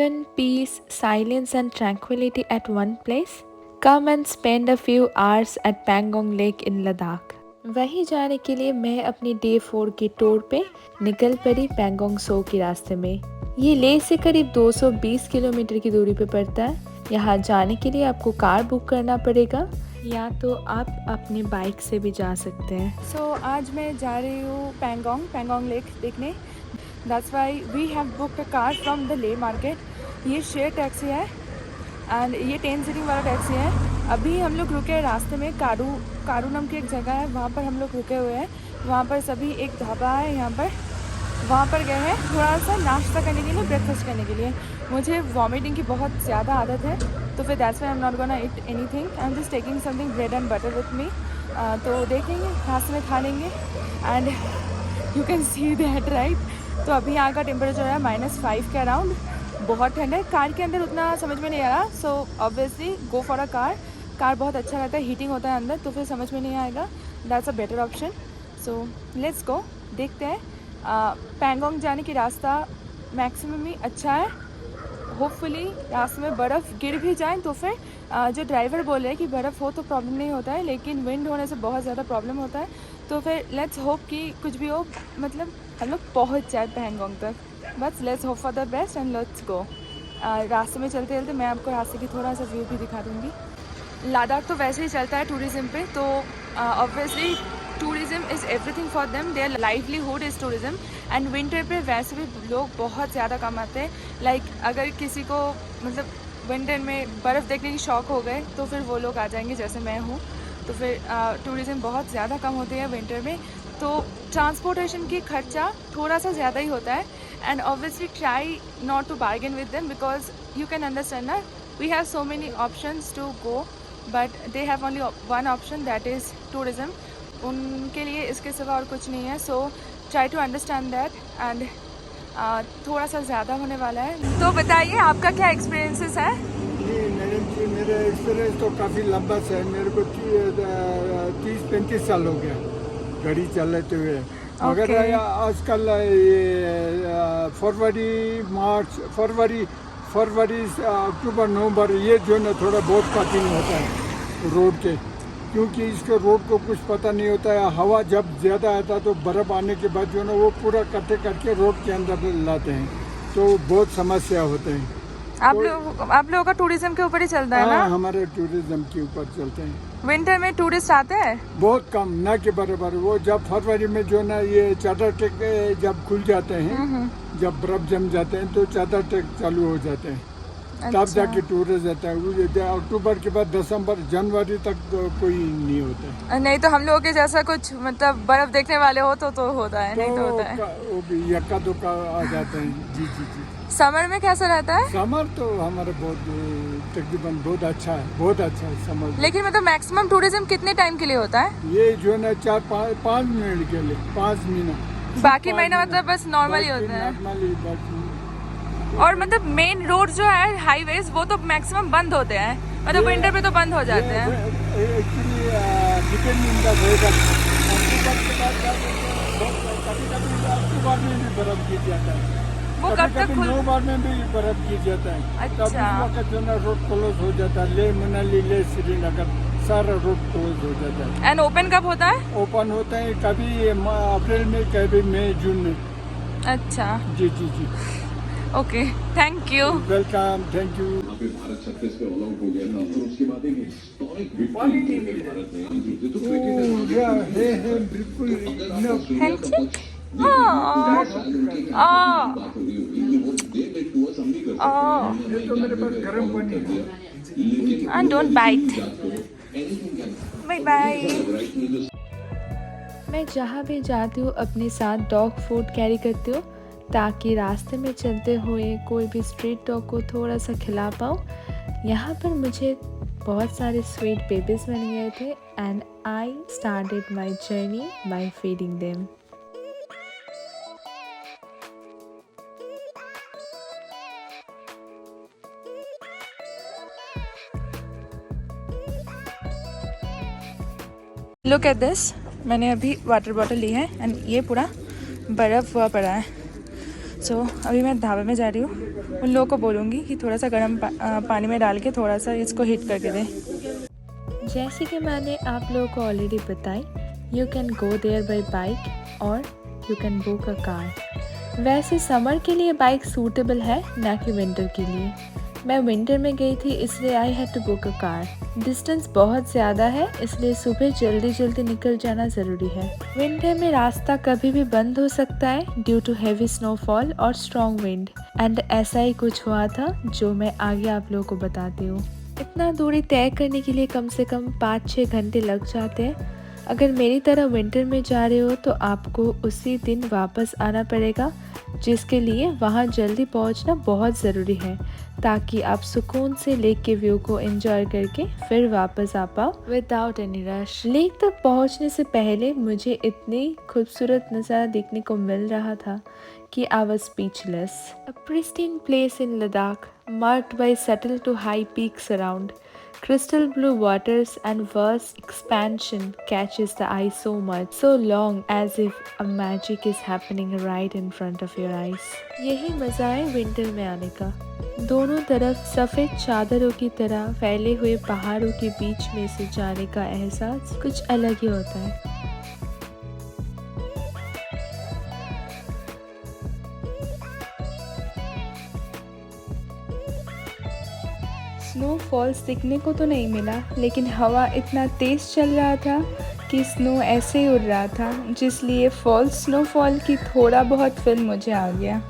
heaven, peace, silence and tranquility at one place? Come and spend a few hours at Pangong Lake in Ladakh. वहीं जाने के लिए मैं अपनी day 4 की टूर पे निकल पड़ी पैंगोंग सो के रास्ते में। ये लेह से करीब 220 किलोमीटर की दूरी पे पड़ता है। यहाँ जाने के लिए आपको कार बुक करना पड़ेगा या तो आप अपने बाइक से भी जा सकते हैं। आज मैं जा रही हूँ पैंगोंग लेक देखने। That's why we have booked a car from the Leh market. ये शेयर टैक्सी है एंड ये 10 सीटिंग वाला टैक्सी है। अभी हम लोग रुके हैं रास्ते में, कारू नाम की एक जगह है, वहाँ पर हम लोग रुके हुए हैं। वहाँ पर सभी एक ढाबा है यहाँ पर, वहाँ पर गए हैं थोड़ा सा नाश्ता करने के लिए, ब्रेकफास्ट करने के लिए। मुझे वॉमिटिंग की बहुत ज़्यादा आदत है, तो फिर that's why I am not gonna eat anything. I am just taking something bread and butter with me. तो देखेंगे, रास्ते में खा लेंगे and you can see that right. तो अभी यहाँ का टेम्परेचर है -5 के अराउंड, बहुत ठंड है। कार के अंदर उतना समझ में नहीं आ रहा, so obviously go for a car बहुत अच्छा रहता है, हीटिंग होता है अंदर, तो फिर समझ में नहीं आएगा। That's a better option. So let's go, देखते हैं। पैंगोंग जाने की रास्ता मैक्सिमम ही अच्छा है। होपफुली रास्ते में बर्फ़ गिर भी जाए तो फिर जो ड्राइवर बोले हैं कि बर्फ़ हो तो प्रॉब्लम नहीं होता है, लेकिन विंड होने से बहुत ज़्यादा प्रॉब्लम होता है। तो फिर लेट्स होप कि कुछ भी हो, मतलब हम लोग पहुँच जाए पैंगोंग तक। बस let's hope for the best and let's go. रास्ते में चलते चलते मैं आपको रास्ते की थोड़ा सा व्यू भी दिखा दूँगी। लद्दाख तो वैसे ही चलता है टूरिज़्म पे, तो obviously tourism is everything for them, their livelihood is tourism. And winter पे वैसे भी लोग बहुत ज़्यादा कम आते हैं। लाइक अगर किसी को मतलब विंटर में बर्फ़ देखने की शौक़ हो गए तो फिर वो लोग आ जाएंगे, जैसे मैं हूँ। तो फिर टूरिज़्म बहुत ज़्यादा कम होती है विंटर में, तो ट्रांसपोर्टेशन की खर्चा थोड़ा सा ज़्यादा ही होता है। And obviously try not to bargain with them, because you can understand ना, we have so many options to go but they have only one option, that is tourism. उनके लिए इसके सिवा और कुछ नहीं है। So try to understand that and थोड़ा सा ज़्यादा होने वाला है। तो बताइए आपका क्या एक्सपीरियंसेस है? मेरा एक्सपीरियंस तो काफ़ी लंबा है। मेरे को 30-35 साल हो गया गाड़ी चलाते हुए। मगर आजकल ये फरवरी अक्टूबर नवंबर ये जो है थोड़ा बहुत कठिन होता है रोड के, क्योंकि इसके रोड को कुछ पता नहीं होता है। हवा जब ज़्यादा आता है तो बर्फ़ आने के बाद जो है वो पूरा इकट्ठे करके रोड के अंदर लाते हैं, तो बहुत समस्या होते हैं। आप लोगों का टूरिज्म के ऊपर ही चलता है ना? हमारे टूरिज्म के ऊपर चलते हैं। विंटर में टूरिस्ट आते हैं बहुत कम, ना के बराबर। वो जब फरवरी में जो ना ये चादर ट्रैक जब खुल जाते हैं, जब बर्फ जम जाते हैं तो चादर ट्रैक चालू हो जाते हैं। अच्छा। तब जाके टूरिस्ट आता है। अक्टूबर के बाद दिसंबर जनवरी तक कोई नहीं होता है। नहीं तो हम लोगों के जैसा कुछ मतलब बर्फ देखने वाले हो तो होता है, नहीं तो होता है। वो भी यक्का दुक्का आ जाते हैं। जी जी जी। समर में कैसा रहता है? समर तो हमारे बहुत तकरीबन बहुत अच्छा है, बहुत अच्छा है समर। लेकिन मतलब मैक्सिमम टूरिज्म कितने टाइम के लिए होता है? ये जो है ना 4-5 मिनट के लिए, 5 मिनट। बाकी महीना मतलब बस नॉर्मल ही होता है। और मतलब मेन रोड जो है हाईवेज वो तो मैक्सिमम बंद होते हैं, मतलब विंटर पे तो बंद हो जाते हैं। Actually depend in the weather. अक्टूबर में भी बर्फ गिर जाता है, वो कब तक नवंबर में भी बर्फ गिर जाता है। अच्छा। तब उस वक्त जो ना रोड क्लोज हो जाता है। ले मनाली, ले श्रीनगर सारा रोड क्लोज हो जाता है। एंड ओपन कब होता है? ओपन होता है कभी अप्रैल में, कभी मई जून में। अच्छा जी जी जी। Okay, thank you. Welcome, thank you. Bharat 36 पे ऑल आउट हो गया था और उसके बाद एक हिस्टोरिक विक्ट्री भारत ने जीती। तो बिल्कुल हैंडशेक। मेरे पास गर्म पानी है। And don't bite. Bye bye. मैं जहाँ भी जाती हूँ अपने साथ डॉग फूड कैरी करती हूँ, ताकि रास्ते में चलते हुए कोई भी स्ट्रीट डॉग को थोड़ा सा खिला पाऊँ। यहाँ पर मुझे बहुत सारे स्वीट बेबीज़ मिल गए थे and I started my journey by feeding them. Look at this, मैंने अभी वाटर बॉटल ली है एंड ये पूरा बर्फ़ हुआ पड़ा है। सो अभी मैं ढाबे में जा रही हूँ, उन लोगों को बोलूँगी कि थोड़ा सा गर्म पानी में डाल के थोड़ा सा इसको हीट करके दें। जैसे कि मैंने आप लोगों को ऑलरेडी बताई, you can go there by bike और you can book a car. वैसे समर के लिए बाइक सूटेबल है, ना कि विंटर के लिए। मैं विंटर में गई थी, इसलिए I had to book a car. Distance बहुत ज़्यादा है, इसलिए सुबह जल्दी जल्दी निकल जाना ज़रूरी है। विंटर में रास्ता कभी भी बंद हो सकता है ड्यू टू हैवी स्नोफॉल और स्ट्रॉन्ग विंड, एंड ऐसा ही कुछ हुआ था जो मैं आगे आप लोगों को बताती हूँ। इतना दूरी तय करने के लिए कम से कम 5-6 घंटे लग जाते हैं। अगर मेरी तरह विंटर में जा रहे हो तो आपको उसी दिन वापस आना पड़ेगा, जिसके लिए वहाँ जल्दी पहुँचना बहुत ज़रूरी है, ताकि आप सुकून से लेक के व्यू को एंजॉय करके फिर वापस आ पाओ विदाउट एनी रश। लेक तक पहुँचने से पहले मुझे इतनी खूबसूरत नज़ारा देखने को मिल रहा था कि I was speechless. A pristine place in Ladakh, marked by subtle to high peaks around. Crystal blue waters and vast expansion catches the eye so much, so long as if a magic is happening right in front of your eyes. यही मज़ा है winter में आने का। दोनों तरफ सफ़ेद चादरों की तरह फैले हुए पहाड़ों के बीच में से जाने का एहसास कुछ अलग ही होता है। स्नोफॉल्स दिखने को तो नहीं मिला, लेकिन हवा इतना तेज़ चल रहा था कि स्नो ऐसे ही उड़ रहा था, जिसलिए स्नोफॉल की थोड़ा बहुत फील मुझे आ गया।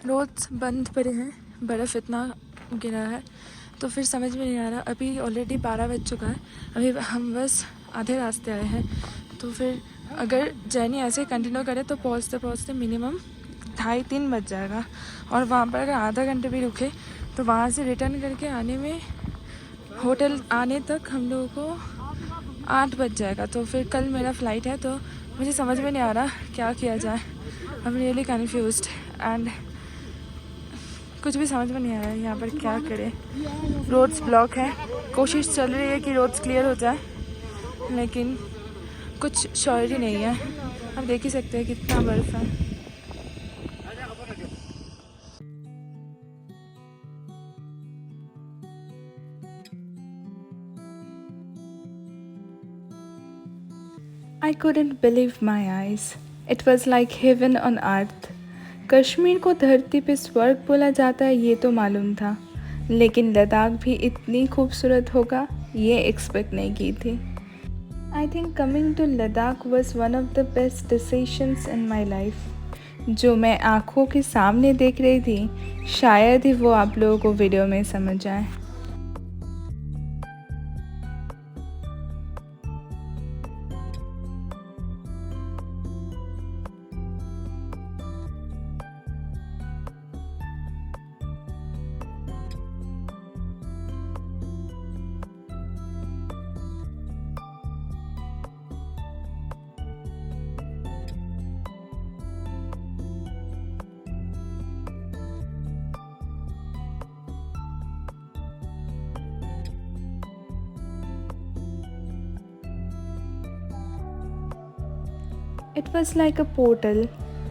रोड्स बंद पड़े हैं, बर्फ़ इतना गिरा है तो फिर समझ में नहीं आ रहा। अभी ऑलरेडी 12 बज चुका है, अभी हम बस आधे रास्ते आए हैं। तो फिर अगर जर्नी ऐसे कंटिन्यू करें तो पहुँचते पहुँचते मिनिमम 2:30-3 बज जाएगा, और वहाँ पर अगर आधा घंटे भी रुके तो वहाँ से रिटर्न करके आने में, होटल आने तक हम लोगों को 8 बज जाएगा। तो फिर कल मेरा फ़्लाइट है, तो मुझे समझ में नहीं आ रहा क्या किया जाए। I am really confused and कुछ भी समझ में नहीं आ रहा है यहाँ पर क्या करें। रोड्स ब्लॉक है, कोशिश चल रही है कि रोड्स क्लियर हो जाए, लेकिन कुछ श्योरिटी नहीं है। आप देख ही सकते हैं कितना बर्फ़ है। I couldn't believe my eyes. It was like heaven on earth. Kashmir को धरती पे स्वर्ग बोला जाता है ये तो मालूम था, लेकिन लद्दाख भी इतनी खूबसूरत होगा ये एक्सपेक्ट नहीं की थी। I think coming to Ladakh was one of the best decisions in my life. जो मैं आँखों के सामने देख रही थी, शायद ही वो आप लोगों को वीडियो में समझ आए। It was like a portal.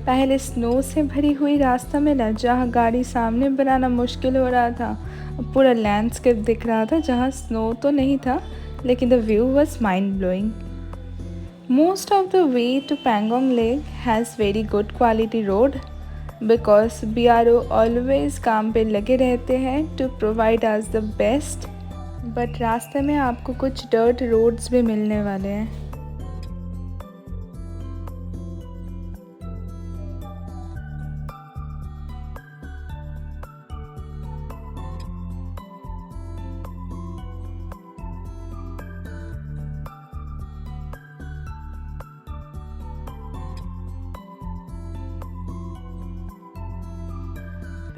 पहले स्नो से भरी हुई रास्ता मिला जहाँ गाड़ी सामने बनाना मुश्किल हो रहा था। पूरा लैंडस्केप दिख रहा था जहाँ स्नो तो नहीं था, लेकिन the view was mind blowing. Most of the way to Pangong lake has very good quality road, because BRO always काम पे लगे रहते हैं to provide us the best. But रास्ते में आपको कुछ डर्ट रोड्स भी मिलने वाले हैं।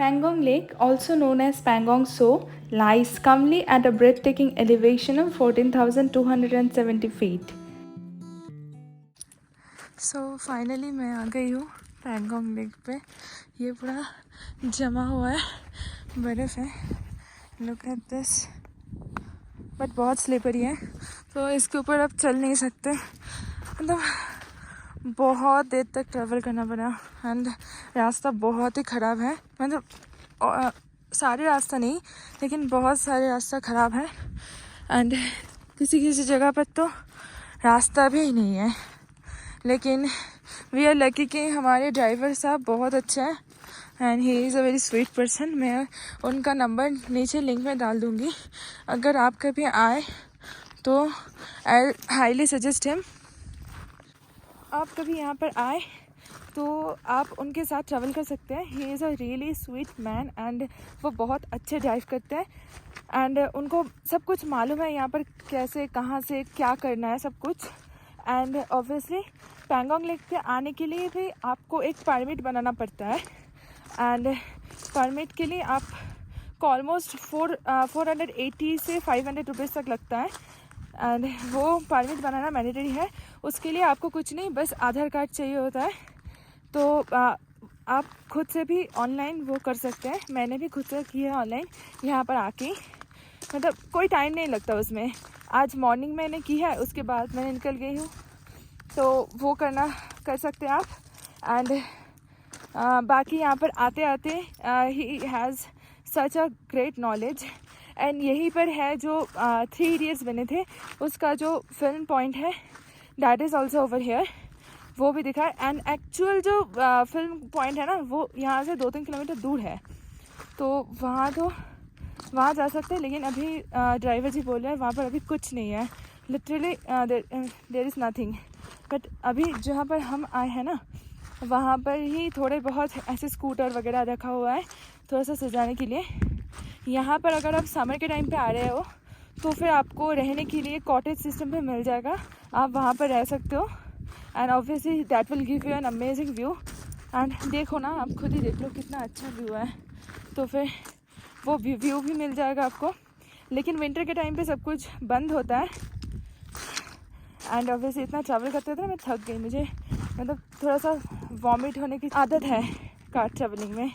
Pangong Lake, also known as Pangong So, lies calmly at a breathtaking elevation of 14,270 feet. So finally मैं आ गई हूँ पैंगोंग लेक पे। ये पूरा जमा हुआ है, बर्फ़ है, लुक एट दिस, बट बहुत स्लिपरी है, तो इसके ऊपर अब चल नहीं सकते, मतलब बहुत देर तक ट्रैवल करना पड़ा एंड रास्ता बहुत ही ख़राब है, मतलब सारे रास्ता नहीं लेकिन बहुत सारे रास्ता ख़राब है एंड किसी किसी जगह पर तो रास्ता भी नहीं है। लेकिन वी आर लकी कि हमारे ड्राइवर साहब बहुत अच्छे हैं and he is a very sweet person. मैं उनका नंबर नीचे लिंक में डाल दूँगी, अगर आप कभी आए तो आई हाईली सजेस्ट हिम। आप कभी यहाँ पर आए तो आप उनके साथ ट्रैवल कर सकते हैं। He is a really sweet man and वो बहुत अच्छे ड्राइव करते हैं एंड उनको सब कुछ मालूम है यहाँ पर कैसे कहाँ से क्या करना है सब कुछ। एंड ऑब्वियसली पैंगोंग लेक पे आने के लिए भी आपको एक परमिट बनाना पड़ता है एंड परमिट के लिए आपको ऑलमोस्ट 480 से 500 रुपीज़ तक लगता है एंड वो परमिट बनाना मैंडेटरी है। उसके लिए आपको कुछ नहीं, बस आधार कार्ड चाहिए होता है। तो आप खुद से भी ऑनलाइन वो कर सकते हैं, मैंने भी खुद से किया ऑनलाइन यहाँ पर आके, मतलब कोई टाइम नहीं लगता उसमें। आज मॉर्निंग मैंने की है, उसके बाद मैं निकल गई हूँ, तो वो कर सकते हैं आप। एंड बाकी यहाँ पर आते आते he has such a great knowledge and यहीं पर है जो 3 इडियट्स बने थे उसका जो फिल्म पॉइंट है, that is also over here, वो भी दिखा है। एंड एक्चुअल जो फिल्म पॉइंट है ना वो यहाँ से 2-3 किलोमीटर दूर है, तो वहाँ जा सकते हैं। लेकिन अभी ड्राइवर जी बोल रहे हैं वहाँ पर अभी कुछ नहीं है, literally there is nothing. But अभी जहाँ पर हम आए हैं ना वहाँ पर ही थोड़े बहुत ऐसे स्कूटर वगैरह रखा हुआ है थोड़ा सा सजाने के लिए। यहाँ पर अगर आप समर के टाइम पे आ रहे हो तो फिर आपको रहने के लिए कॉटेज सिस्टम पे मिल जाएगा, आप वहाँ पर रह सकते हो and obviously that will give you an amazing view. And देखो ना, आप खुद ही देख लो कितना अच्छा व्यू है, तो फिर वो व्यू भी मिल जाएगा आपको। लेकिन विंटर के टाइम पे सब कुछ बंद होता है एंड ऑब्वियसली इतना ट्रैवल करते थे मैं थक गई, मुझे मतलब थोड़ा सा वॉमिट होने की आदत है कार ट्रैवलिंग में,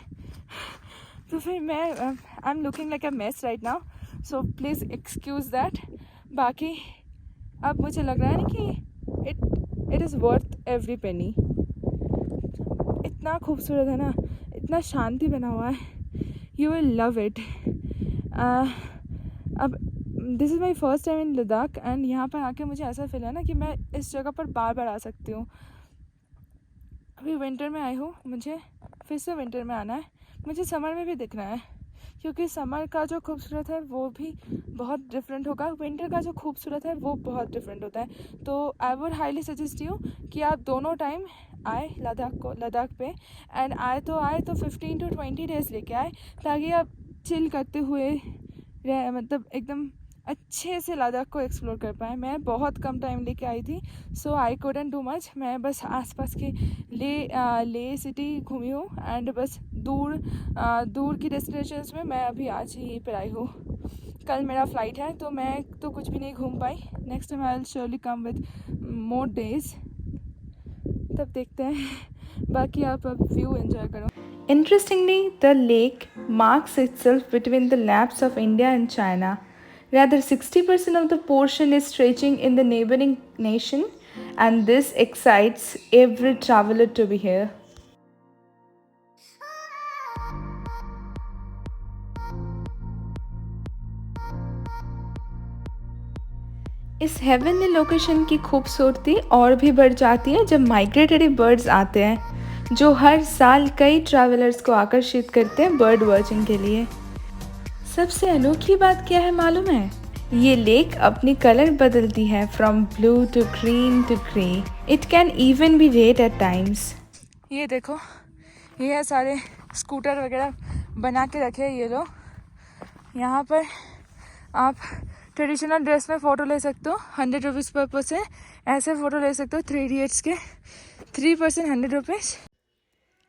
तो फिर मैं I am looking like a mess right now, so please excuse that. बाकी अब मुझे लग रहा है ना कि it is worth every penny. इतना खूबसूरत है ना, इतना शांति बना हुआ है, यू विल लव इट। अब this is my first time in Ladakh and यहाँ पर आके मुझे ऐसा फील है ना कि मैं इस जगह पर बार बार आ सकती हूँ। अभी विंटर में आई हूँ, मुझे फिर से विंटर में आना है, मुझे समर में भी दिखना है, क्योंकि समर का जो खूबसूरत है वो भी बहुत डिफरेंट होगा, विंटर का जो खूबसूरत है वो बहुत डिफरेंट होता है। तो I would highly suggest you कि आप दोनों टाइम आए लद्दाख पे एंड आए तो 15 to 20 डेज़ लेके आए, ताकि आप चिल करते हुए मतलब एकदम अच्छे से लद्दाख को एक्सप्लोर कर पाए। मैं बहुत कम टाइम लेके आई थी, so I couldn't do much. मैं बस आसपास के ले सिटी घूमी हूँ एंड बस दूर की डेस्टिनेशंस में मैं अभी आज ही यहीं पर आई हूँ। कल मेरा फ़्लाइट है तो मैं तो कुछ भी नहीं घूम पाई, next time I will surely come with more days, तब देखते हैं। बाकी आप अब व्यू एंजॉय करो। Interestingly, the lake marks itself between the laps of India and China. Rather, 60% of the portion is stretching in the neighboring nation, and this excites every traveler to be here. इस heavenly location की खूबसूरती और भी बढ़ जाती है जब migratory birds आते हैं, जो हर साल कई ट्रैवलर्स को आकर्षित करते हैं बर्ड वॉचिंग के लिए। सबसे अनोखी बात क्या है मालूम है? ये लेक अपनी कलर बदलती है from blue to green to grey. It can even be red at times. ये देखो, ये है सारे स्कूटर वगैरह बना के रखे हैं ये लोग। यहाँ पर आप ट्रेडिशनल ड्रेस में फ़ोटो ले सकते हो, 100 रुपीज़ पर पर्सन। ऐसे फ़ोटो ले सकते हो 3 इडियट्स के, 3 person 100 rupees.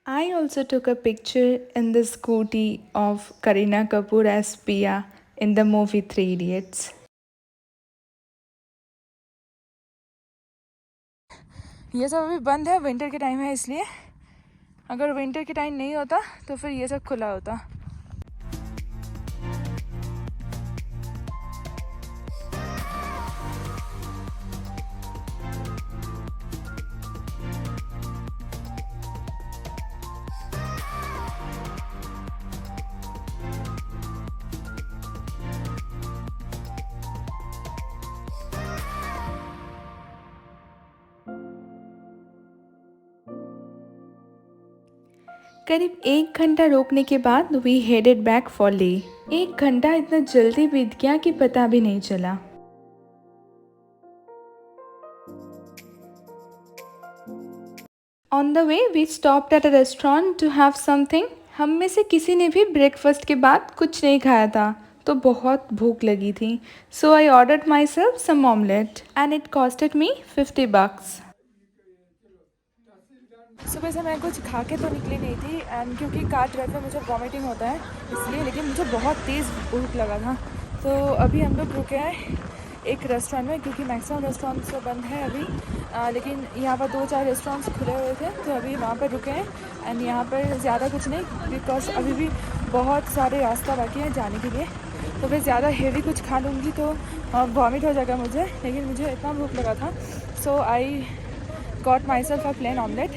I also took a picture in the scooty of Kareena Kapoor as Pia in the movie Three Idiots. ये सब अभी बंद है, विंटर के टाइम है इसलिए। अगर विंटर के टाइम नहीं होता तो फिर ये सब खुला होता। करीब 1 घंटा रोकने के बाद वी हेडेड बैक फॉर ले। 1 घंटा इतना जल्दी बीत गया कि पता भी नहीं चला। On the way we stopped at a restaurant to have something. हम में से किसी ने भी ब्रेकफास्ट के बाद कुछ नहीं खाया था, तो बहुत भूख लगी थी। So I ordered myself some omelette and it costed me $50। सुबह से मैं कुछ खा के तो निकली नहीं थी, एंड क्योंकि कार ड्राइव में मुझे वॉमिटिंग होता है इसलिए, लेकिन मुझे बहुत तेज़ भूख लगा था। तो अभी हम लोग रुके हैं एक रेस्टोरेंट में, क्योंकि मैक्सिमम रेस्टोरेंट्स तो बंद है अभी, लेकिन यहाँ पर 2-4 रेस्टोरेंट्स खुले हुए थे, तो अभी वहाँ पर रुके हैं। एंड यहाँ पर ज़्यादा कुछ नहीं, बिकॉज अभी भी बहुत सारे रास्ता बाकी हैं जाने के लिए। तो फिर ज़्यादा हेवी कुछ खा लूँगी तो वॉमिट हो जाएगा मुझे, लेकिन मुझे इतना भूख लगा था। So I got myself a plain omelette.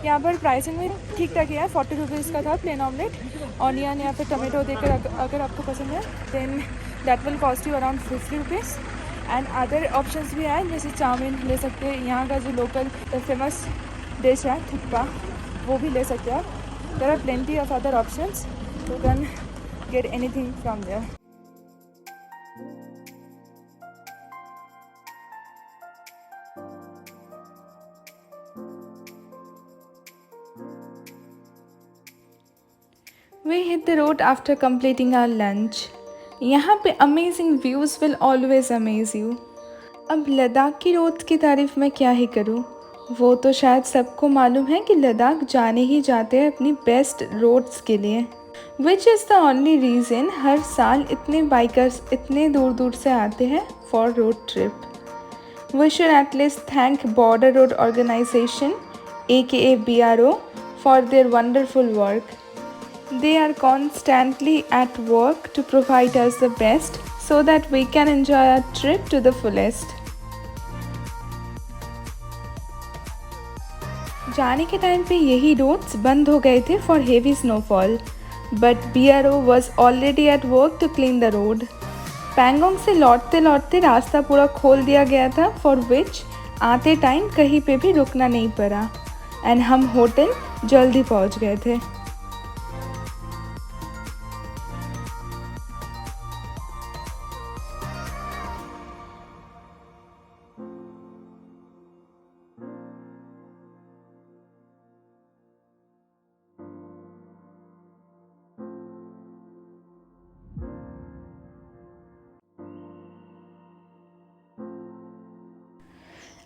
यहाँ पर प्राइसिंग में ठीक ठाक ही है, 40 रुपीज़ का था प्लेन ऑमलेट। ऑनियन या फिर टमाटो देकर अगर आपको पसंद है then that will cost you around 50 rupees. And other options भी हैं, जैसे चाउमीन ले सकते हैं, यहाँ का जो लोकल फेमस डिश है थुक्पा, वो भी ले सकते हैं आप। There are plenty of other options, you can get anything from there. We hit the road after completing our lunch. यहाँ पे amazing views will always amaze you. अब लद्दाख की रोड की तारीफ़ मैं क्या ही करूँ, वो तो शायद सबको मालूम है कि लद्दाख जाने ही जाते हैं अपनी बेस्ट रोड्स के लिए, which is the only reason हर साल इतने बाइकर्स इतने दूर दूर से आते हैं for road trip. We should at least thank Border Road Organization, aka BRO, for their wonderful work. They are constantly at work to provide us the best so that we can enjoy our trip to the fullest. जाने के time पे यही roads बंद हो गए थे for heavy snowfall, but BRO was already at work to clean the road. Pangong से लौटते लौटते रास्ता पूरा खोल दिया गया था, फॉर विच आते टाइम कहीं पे भी रुकना नहीं पड़ा एंड हम होटल जल्दी पहुंच गए थे।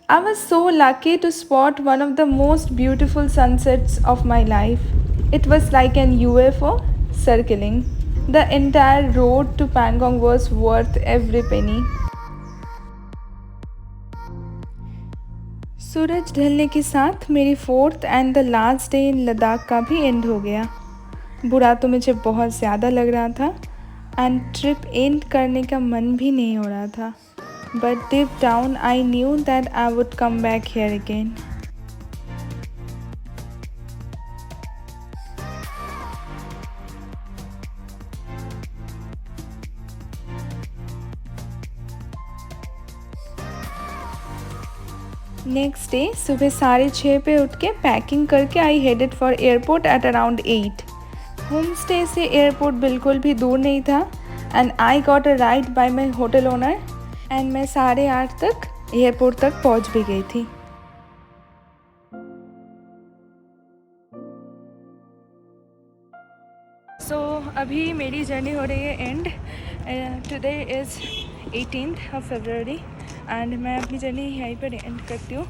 I was so lucky to spot one of the most beautiful sunsets of my life. It was like an UFO circling. The entire road to Pangong was worth every penny. सूरज ढलने के साथ मेरी 4th and the last day in Ladakh का भी and हो गया। बुरा तो मुझे बहुत ज़्यादा लग रहा था एंड ट्रिप एंड करने का मन भी नहीं हो रहा था, but deep down I knew that I would come back here again. Next day सुबह 6:30 पे उठ के पैकिंग करके I headed for airport at around 8। Home stay से एयरपोर्ट बिल्कुल भी दूर नहीं था and I got a ride by my hotel owner and मैं 8:30 तक एयरपोर्ट तक पहुंच भी गई थी। सो अभी मेरी जर्नी हो रही है and. Today is 18th of February and मैं अपनी जर्नी यहीं पर एंड करती हूँ।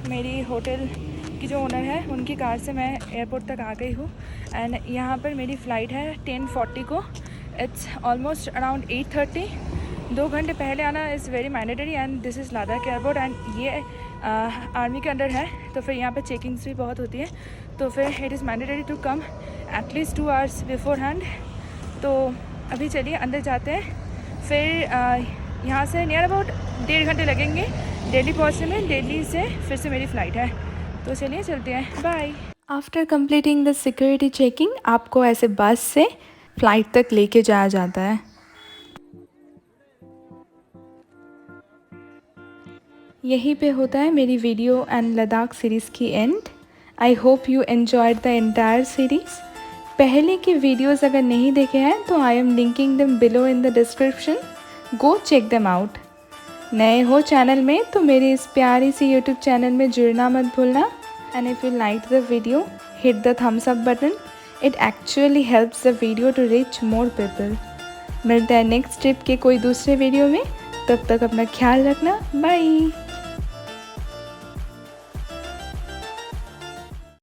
मेरी होटल की जो ओनर है उनकी कार से मैं एयरपोर्ट तक आ गई हूँ। एंड यहाँ पर मेरी फ़्लाइट है 10:40 को। It's almost around 8:30। 2 घंटे पहले आना is very mandatory and this is Ladakh airport and ये आर्मी के अंडर है, तो फिर यहाँ पे चेकिंग्स भी बहुत होती है, तो फिर it is mandatory to come at least 2 hours beforehand. तो अभी चलिए अंदर जाते हैं, फिर यहाँ से नियर अबाउट 1.5 घंटे लगेंगे दिल्ली पहुँचने में। दिल्ली से फिर से मेरी फ़्लाइट है, तो चलिए चलते हैं। Bye. After completing the security checking आपको ऐसे बस से फ़्लाइट तक लेके जाया जाता है। यहीं पे होता है मेरी वीडियो एंड लद्दाख सीरीज़ की end. I hope you enjoyed the entire series. पहले की वीडियोस अगर नहीं देखे हैं तो I am linking them below in the description, go check them out. नए हो चैनल में तो मेरे इस प्यारी सी यूट्यूब चैनल में जुड़ना मत भूलना। And if you like the video hit the thumbs up button, it actually helps the video to reach more people. मिलते हैं नेक्स्ट ट्रिप के कोई दूसरे वीडियो में, तब तक अपना ख्याल रखना। बाय।